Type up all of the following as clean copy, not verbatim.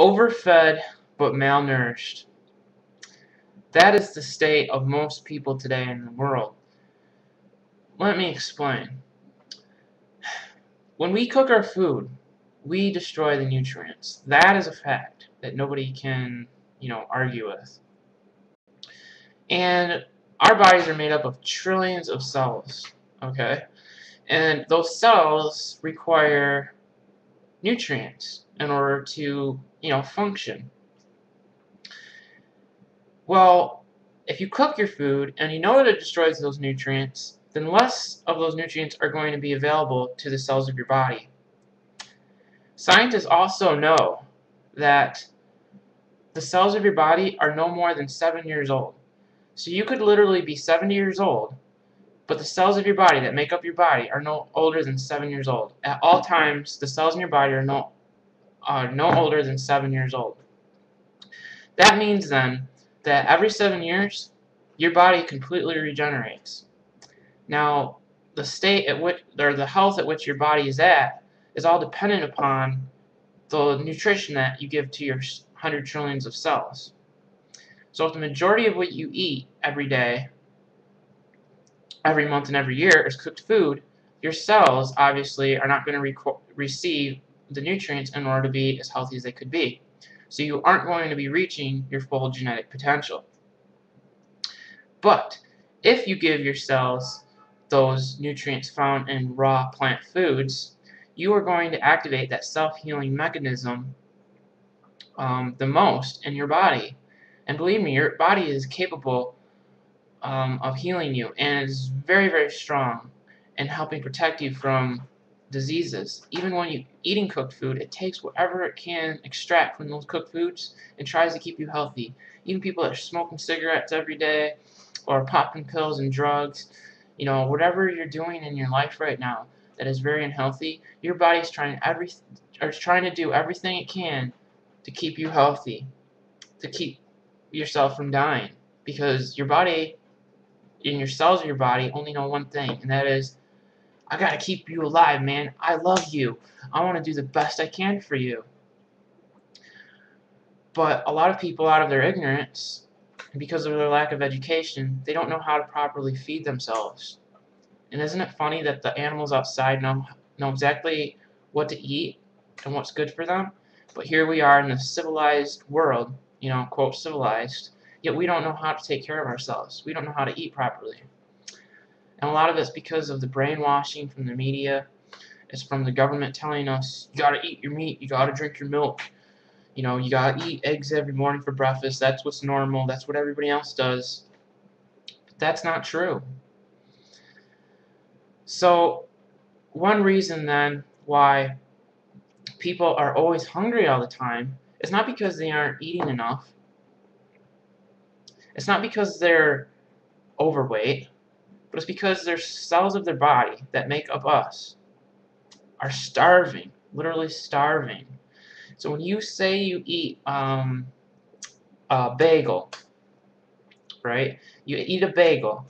Overfed but malnourished. That is the state of most people today in the world. Let me explain. When we cook our food, we destroy the nutrients. That is a fact that nobody can, argue with. And our bodies are made up of trillions of cells, okay? And those cells require nutrients in order to, function. Well, if you cook your food and you know that it destroys those nutrients, then less of those nutrients are going to be available to the cells of your body. Scientists also know that the cells of your body are no more than 7 years old. So you could literally be 70 years old, but the cells of your body that make up your body are no older than 7 years old. At all times, the cells in your body are no older than 7 years old. That means then that every 7 years, your body completely regenerates. Now, the state at which, or the health at which your body is at, is all dependent upon the nutrition that you give to your 100 trillions of cells. So if the majority of what you eat every day, every month, and every year is cooked food, your cells obviously are not going to receive the nutrients in order to be as healthy as they could be. So you aren't going to be reaching your full genetic potential. But if you give your cells those nutrients found in raw plant foods, you are going to activate that self-healing mechanism the most in your body. And believe me, your body is capable of healing you and is very, very strong in helping protect you from diseases. Even when you're eating cooked food, it takes whatever it can extract from those cooked foods and tries to keep you healthy. Even people that are smoking cigarettes every day or popping pills and drugs, whatever you're doing in your life right now that is very unhealthy, your body's trying to do everything it can to keep you healthy, to keep yourself from dying, because your body and your cells of your body only know one thing, and that is, I gotta keep you alive, man. I love you. I want to do the best I can for you. But a lot of people, out of their ignorance, because of their lack of education, they don't know how to properly feed themselves. And isn't it funny that the animals outside know exactly what to eat and what's good for them? But here we are in the civilized world, quote civilized, yet we don't know how to take care of ourselves. We don't know how to eat properly. And a lot of it's because of the brainwashing from the media. It's from the government telling us, you gotta eat your meat, you gotta drink your milk, you gotta eat eggs every morning for breakfast. That's what's normal. That's what everybody else does. But that's not true. So one reason then why people are always hungry all the time is not because they aren't eating enough. It's not because they're overweight, but it's because their cells of their body that make up us are starving, literally starving. So when you say you eat a bagel, right? You eat a bagel.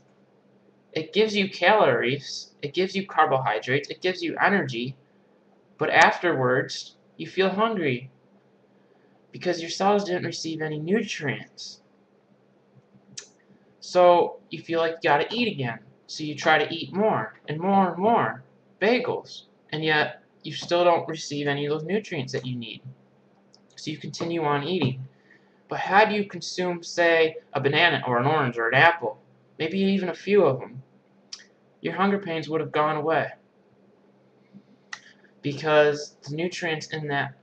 It gives you calories, it gives you carbohydrates, it gives you energy, but afterwards you feel hungry because your cells didn't receive any nutrients. So you feel like you gotta eat again. So you try to eat more and more and more bagels, and yet you still don't receive any of those nutrients that you need. So you continue on eating. But had you consumed, say, a banana or an orange or an apple, maybe even a few of them, your hunger pains would have gone away, because the nutrients in that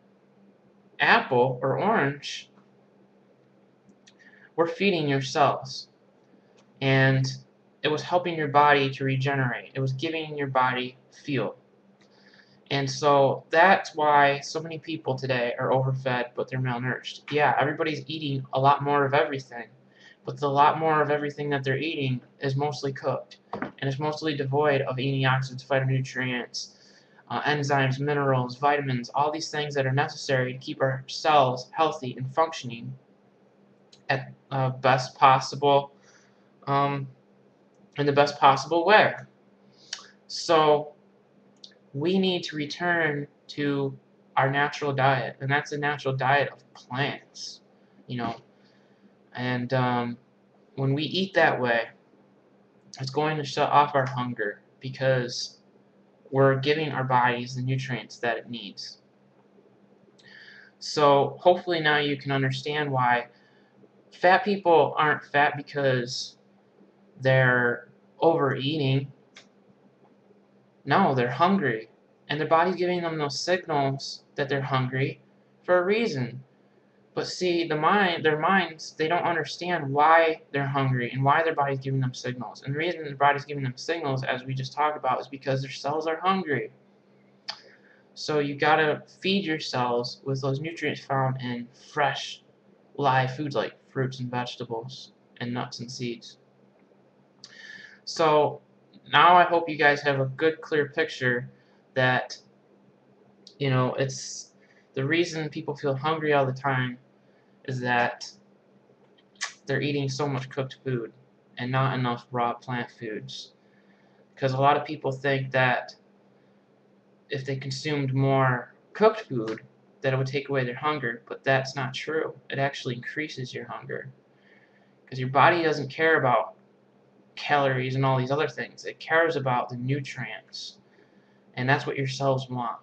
apple or orange were feeding your cells, and it was helping your body to regenerate. It was giving your body fuel. And so that's why so many people today are overfed, but they're malnourished. Yeah, everybody's eating a lot more of everything, but the lot more of everything that they're eating is mostly cooked, and it's mostly devoid of antioxidants, phytonutrients, enzymes, minerals, vitamins, all these things that are necessary to keep our cells healthy and functioning at best possible, in the best possible way. So we need to return to our natural diet, and that's a natural diet of plants, you know. And when we eat that way, it's going to shut off our hunger because we're giving our bodies the nutrients that it needs. So hopefully now you can understand why fat people aren't fat because they're overeating. No, they're hungry. And their body's giving them those signals that they're hungry for a reason. But see, their minds, they don't understand why they're hungry and why their body's giving them signals. And the reason their body's giving them signals, as we just talked about, is because their cells are hungry. So you gotta feed your cells with those nutrients found in fresh, live foods like fruits and vegetables and nuts and seeds. So now I hope you guys have a good, clear picture that, it's the reason people feel hungry all the time is that they're eating so much cooked food and not enough raw plant foods. Because a lot of people think that if they consumed more cooked food, that it would take away their hunger, but that's not true. It actually increases your hunger. Because your body doesn't care about calories and all these other things. It cares about the nutrients. And that's what your cells want.